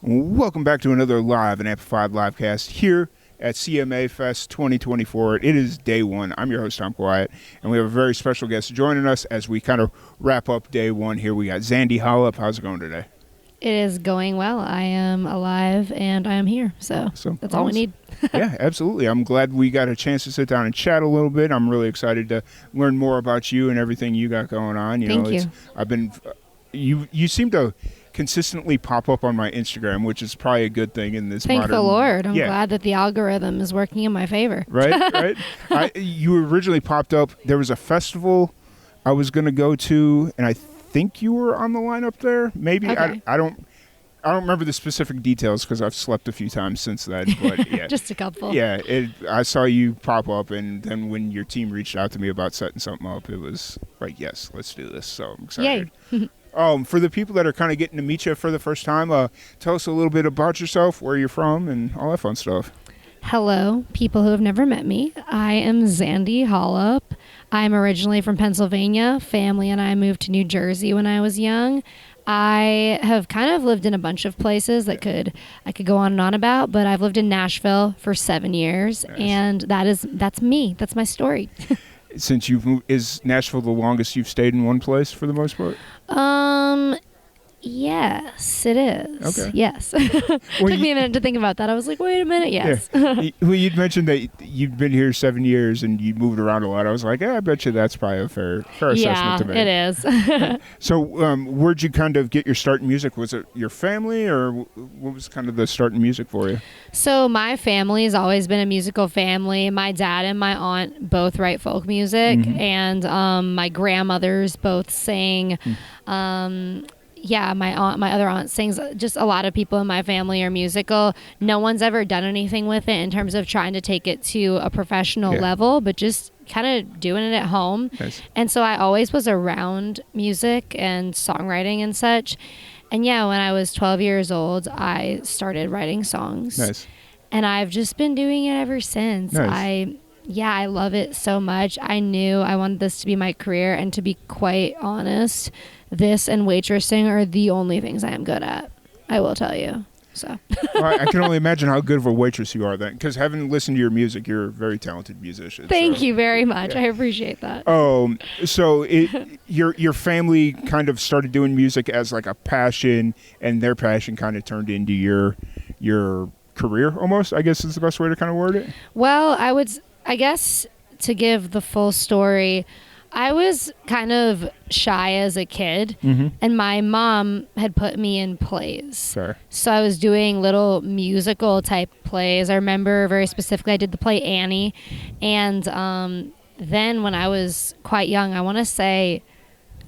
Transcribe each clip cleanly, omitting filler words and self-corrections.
Welcome back to another live and Amplified livecast here at CMA Fest 2024. It is day one. I'm your host, Tom Quiet, and we have a very special guest joining us as we kind of wrap up day one here. We got Zandi Holup. How's it going today? It is going well. I am alive and I am here, so that's all we need. Yeah, absolutely. I'm glad we got a chance to sit down and chat a little bit. I'm really excited to learn more about you and everything you got going on. Thank you. I've been, you seem to consistently pop up on my Instagram, which is probably a good thing in this Thank the Lord. I'm Yeah. glad that the algorithm is working in my favor. Right. You originally popped up. There was a festival I was going to go to, and I think you were on the lineup there. Maybe Okay. I don't remember the specific details because I've slept a few times since then. But yeah, Just a couple. yeah. I saw you pop up, and then when your team reached out to me about setting something up, it was like, yes, let's do this. So I'm excited. Yay. For the people that are kind of getting to meet you for the first time, tell us a little bit about yourself, where you're from, and all that fun stuff. Hello, people who have never met me. I am Zandi Holup. I'm originally from Pennsylvania. Family and I moved to New Jersey when I was young. I have kind of lived in a bunch of places that I could go on and on about, but I've lived in Nashville for 7 years, Nice. and that's me. That's my story. Since you've moved, is Nashville the longest you've stayed in one place for the most part? Yes, it is. Okay. Yes. Well, Took me a minute to think about that. I was like, wait a minute. Yes. Yeah. Well, you'd mentioned that you've been here 7 years and you moved around a lot. I was like, I bet you that's probably a fair assessment to make. It is. So where'd you kind of get your start in music? Was it your family, or what was kind of the start in music for you? So my family's always been a musical family. My dad and my aunt both write folk music, and my grandmothers both sing. Yeah, my other aunt sings. Just a lot of people in my family are musical. No one's ever done anything with it in terms of trying to take it to a professional level, but just kind of doing it at home. Nice. And so I always was around music and songwriting and such. And yeah, when I was 12 years old, I started writing songs. Nice. And I've just been doing it ever since. Nice. I love it so much. I knew I wanted this to be my career, and to be quite honest, this and waitressing are the only things I am good at. I will tell you. So Well, I can only imagine how good of a waitress you are then, because having listened to your music, you're a very talented musician. Thank you very much. Yeah. I appreciate that. So your family kind of started doing music as like a passion, and their passion kind of turned into your career almost, I guess is the best way to kind of word it. Well, I guess to give the full story, I was kind of shy as a kid, and my mom had put me in plays. Fair. So I was doing little musical type plays. I remember very specifically I did the play Annie, and then when I was quite young, I want to say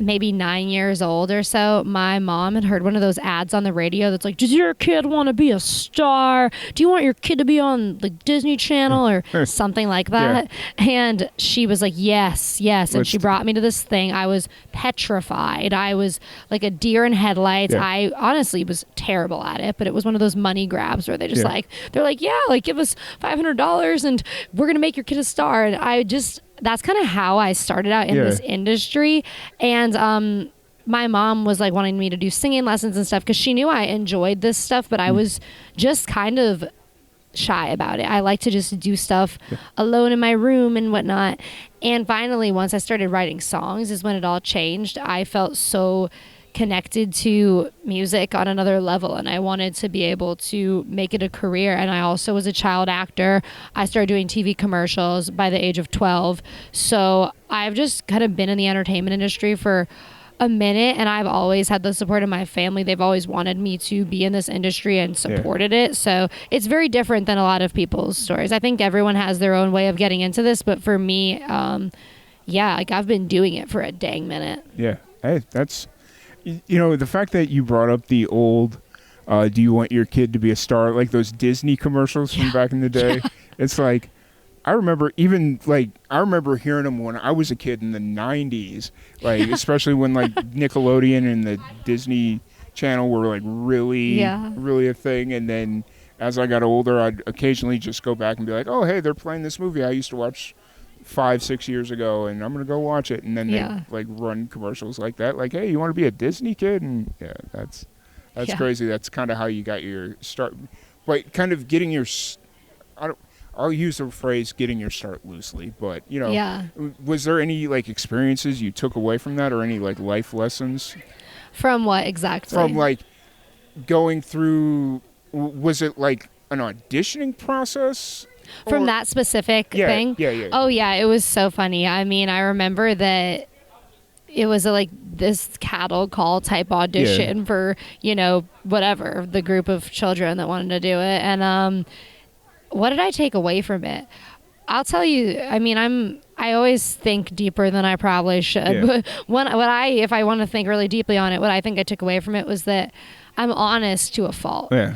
maybe 9 years old or so, my mom had heard one of those ads on the radio that's like, does your kid want to be a star? Do you want your kid to be on the Disney Channel or something like that? Yeah. And she was like, yes. And she brought me to this thing. I was petrified. I was like a deer in headlights. Yeah. I honestly was terrible at it, but it was one of those money grabs where they just they're like, yeah, like give us $500 and we're going to make your kid a star. And that's kind of how I started out in this industry. And my mom was like wanting me to do singing lessons and stuff because she knew I enjoyed this stuff, but I was just kind of shy about it. I like to just do stuff alone in my room and whatnot. And finally, once I started writing songs is when it all changed. I felt so connected to music on another level, and I wanted to be able to make it a career. And I also was a child actor. I started doing TV commercials by the age of 12. So I've just kind of been in the entertainment industry for a minute, and I've always had the support of my family. They've always wanted me to be in this industry and supported it. So it's very different than a lot of people's stories. I think everyone has their own way of getting into this, but for me, like I've been doing it for a dang minute. Yeah. Hey, that's, the fact that you brought up the old, do you want your kid to be a star, like those Disney commercials from back in the day? It's like, I remember hearing them when I was a kid in the 90s, like especially when like Nickelodeon and the Disney Channel were like really a thing. And then as I got older, I'd occasionally just go back and be like, oh, hey, they're playing this movie I used to watch 5-6 years ago, and I'm gonna go watch it. And then they like run commercials like that, like, hey, you want to be a Disney kid? And that's That's crazy. That's kind of how you got your start. But kind of getting your, I'll use the phrase getting your start loosely, but, you know, was there any, like, experiences you took away from that or any, like, life lessons? From what exactly? From, like, going through, was it, like, an auditioning process? From that specific thing? Yeah. Oh, yeah, it was so funny. I mean, I remember that it was like this cattle call type audition for, you know, whatever, the group of children that wanted to do it. And what did I take away from it? I'll tell you, I mean, I always think deeper than I probably should. Yeah. But if I want to think really deeply on it, what I think I took away from it was that I'm honest to a fault. Yeah.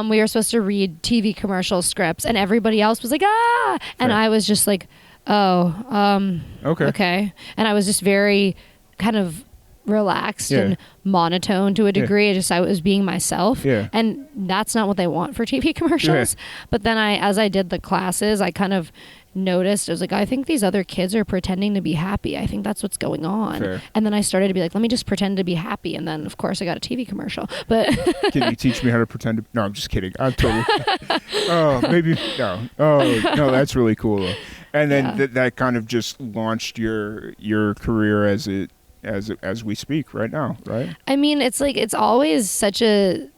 We were supposed to read TV commercial scripts and everybody else was like, ah, and I was just like, okay. And I was just very kind of relaxed and monotone to a degree. I was being myself. Yeah. And that's not what they want for TV commercials. Yeah. But then as I did the classes, I kind of noticed, I was like, I think these other kids are pretending to be happy. I think that's what's going on. Fair. And then I started to be like, let me just pretend to be happy. And then of course I got a TV commercial. But can you teach me how to pretend to? No, I'm just kidding. I'm totally. Maybe no. Oh no, that's really cool though. And then that kind of just launched your career as we speak right now, right? I mean, it's like it's always such a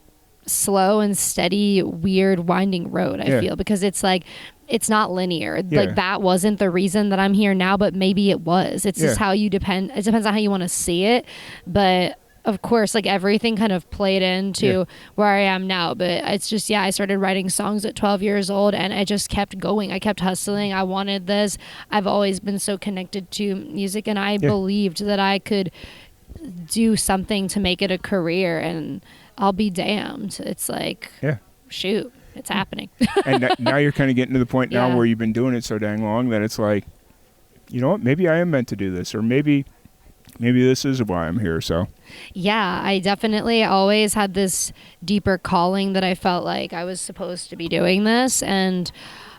slow and steady, weird, winding road, I feel, because it's like it's not linear. Like that wasn't the reason that I'm here now, but maybe it was. It's just how you depend. It depends on how you want to see it. But of course, like everything kind of played into where I am now. But it's just, I started writing songs at 12 years old and I just kept going. I kept hustling. I wanted this. I've always been so connected to music and I believed that I could do something to make it a career, and I'll be damned. It's like, shoot, it's happening. And now you're kind of getting to the point now where you've been doing it so dang long that it's like, you know what, maybe I am meant to do this, or maybe this is why I'm here. So yeah, I definitely always had this deeper calling that I felt like I was supposed to be doing this, and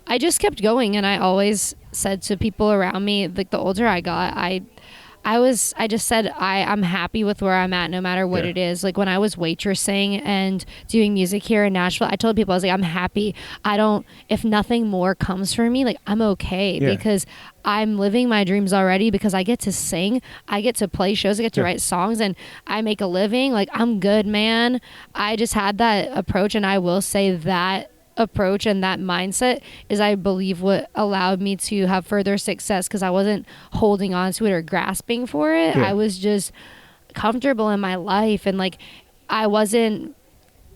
I just kept going. And I always said to people around me, like the older I got, I just said I'm happy with where I'm at no matter what it is. Like when I was waitressing and doing music here in Nashville, I told people, I was like, I'm happy. If nothing more comes for me, like I'm okay because I'm living my dreams already, because I get to sing, I get to play shows, I get to write songs, and I make a living. Like I'm good, man. I just had that approach, and I will say that approach and that mindset is, I believe, what allowed me to have further success, because I wasn't holding on to it or grasping for it. I was just comfortable in my life, and like I wasn't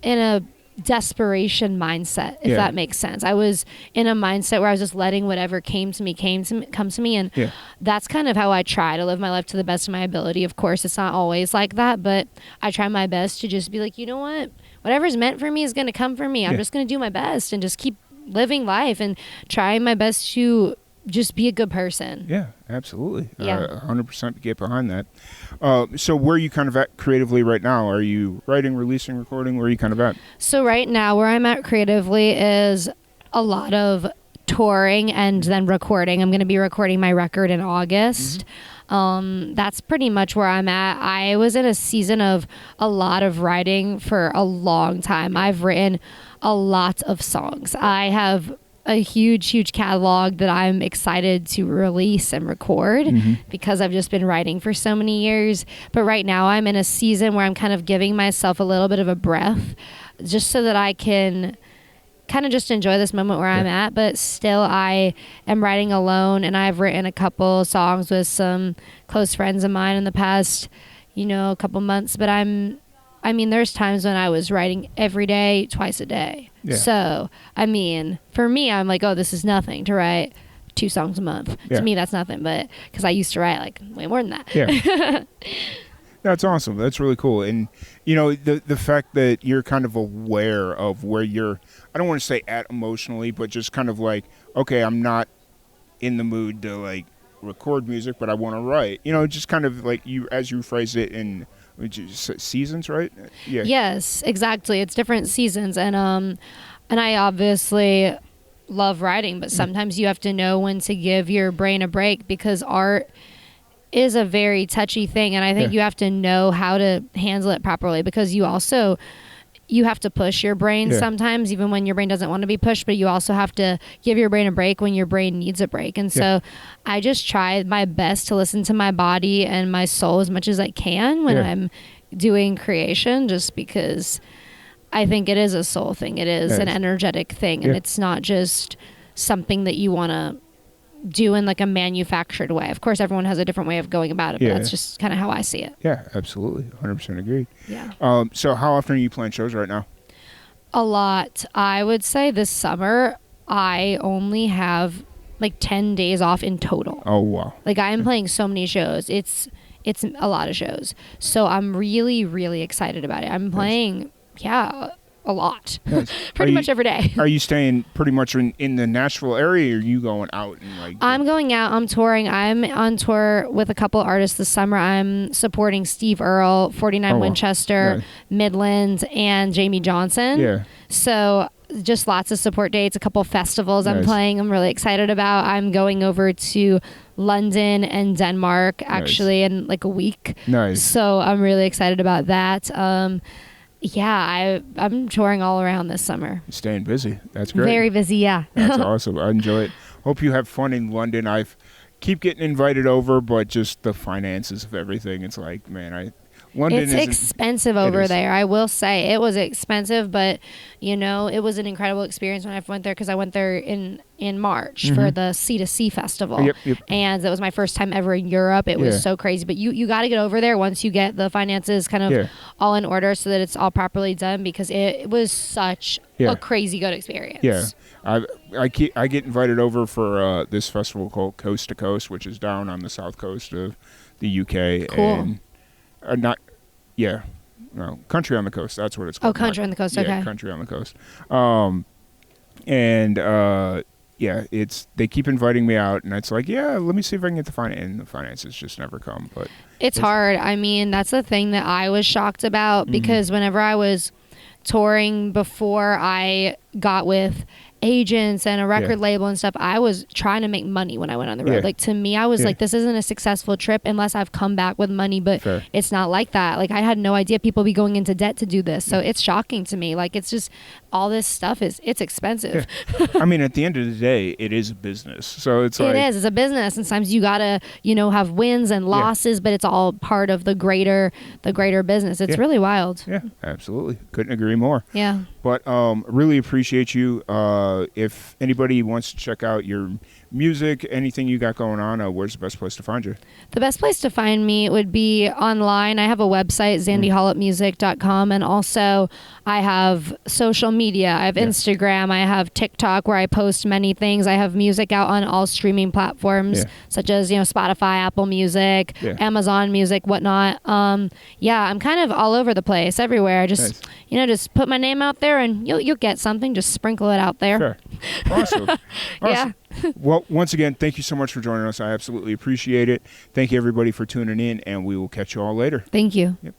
in a desperation mindset, if that makes sense. I was in a mindset where I was just letting whatever come to me, and that's kind of how I try to live my life to the best of my ability. Of course, it's not always like that, but I try my best to just be like, you know what, whatever's meant for me is going to come for me. I'm just going to do my best and just keep living life and trying my best to just be a good person. Yeah, absolutely. 100% get behind that. So where are you kind of at creatively right now? Are you writing, releasing, recording? Where are you kind of at? So right now where I'm at creatively is a lot of touring and then recording. I'm going to be recording my record in August. That's pretty much where I'm at. I was in a season of a lot of writing for a long time. I've written a lot of songs. I have a huge catalog that I'm excited to release and record because I've just been writing for so many years. But right now I'm in a season where I'm kind of giving myself a little bit of a breath, just so that I can kind of just enjoy this moment where I'm at. But still, I am writing alone, and I've written a couple songs with some close friends of mine in the past, a couple months. But there's times when I was writing every day, twice a day. So, for me, I'm like, oh, this is nothing to write 2 songs a month. To me, that's nothing, but because I used to write like way more than that. That's awesome. That's really cool. And, the fact that you're kind of aware of where you're, I don't want to say at emotionally, but just kind of like, okay, I'm not in the mood to like record music, but I want to write, just kind of like as you phrase it in seasons, right? Yeah. Yes, exactly. It's different seasons. And I obviously love writing, but sometimes you have to know when to give your brain a break, because art is a very touchy thing. And I think you have to know how to handle it properly, because you also, you have to push your brain sometimes, even when your brain doesn't want to be pushed, but you also have to give your brain a break when your brain needs a break. And so I just try my best to listen to my body and my soul as much as I can when I'm doing creation, just because I think it is a soul thing. It is an energetic thing, and it's not just something that you want to do in like a manufactured way. Of course, everyone has a different way of going about it, but that's just kind of how I see it. Yeah, absolutely. 100% agreed. Yeah. So how often are you playing shows right now? A lot. I would say this summer, I only have like 10 days off in total. Oh, wow. Like I am playing so many shows. It's a lot of shows. So I'm really, really excited about it. I'm playing, a lot. Nice. Pretty much every day. Are you staying pretty much in the Nashville area, or are you going out and like? I'm going out. I'm touring. I'm on tour with a couple artists this summer. I'm supporting Steve Earle, 49 Winchester, nice. Midlands, and Jamie Johnson. Yeah. So just lots of support dates, a couple festivals I'm Nice. playing I'm really excited about. I'm going over to London and Denmark actually in like a week. Nice. So I'm really excited about that. I'm touring all around this summer. You're staying busy. That's great. Very busy, yeah. That's awesome. I enjoy it. Hope you have fun in London. I keep getting invited over, but just the finances of everything. It's like, man, London it's expensive over there. I will say it was expensive, but it was an incredible experience when I went there, because I went there in March for the C2C festival. Yep. And that was my first time ever in Europe. It was so crazy, but you got to get over there once you get the finances kind of all in order so that it's all properly done, because it was such a crazy good experience. Yeah. I get invited over for this festival called Coast to Coast, which is down on the south coast of the UK. Cool. And Country on the Coast. That's what it's called. Oh, Country on the Coast. Okay. Yeah, Country on the Coast. They keep inviting me out, and it's like, let me see if I can get the finance. And the finances just never come. But it's hard. I mean, that's the thing that I was shocked about, because whenever I was touring before I got with agents and a record label and stuff, I was trying to make money when I went on the road. Like, to me, I was like, this isn't a successful trip unless I've come back with money, but it's not like that. Like, I had no idea people be going into debt to do this. So it's shocking to me. Like, it's just all this stuff it's expensive. I mean, at the end of the day, it is a business. So it's it's a business. And sometimes you gotta, have wins and losses, but it's all part of the greater business. It's really wild. Yeah, absolutely. Couldn't agree more. Yeah. But really appreciate you. If anybody wants to check out your music, anything you got going on, where's the best place to find you? The best place to find me would be online. I have a website, zandiholupmusic.com, and also I have social media. I have Instagram. I have TikTok, where I post many things. I have music out on all streaming platforms, such as Spotify, Apple Music, Amazon Music, whatnot. I'm kind of all over the place, everywhere. Just just put my name out there, and you'll get something. Just sprinkle it out there. Sure. Awesome. Yeah. Well, once again, thank you so much for joining us. I absolutely appreciate it. Thank you, everybody, for tuning in, and we will catch you all later. Thank you. Yep.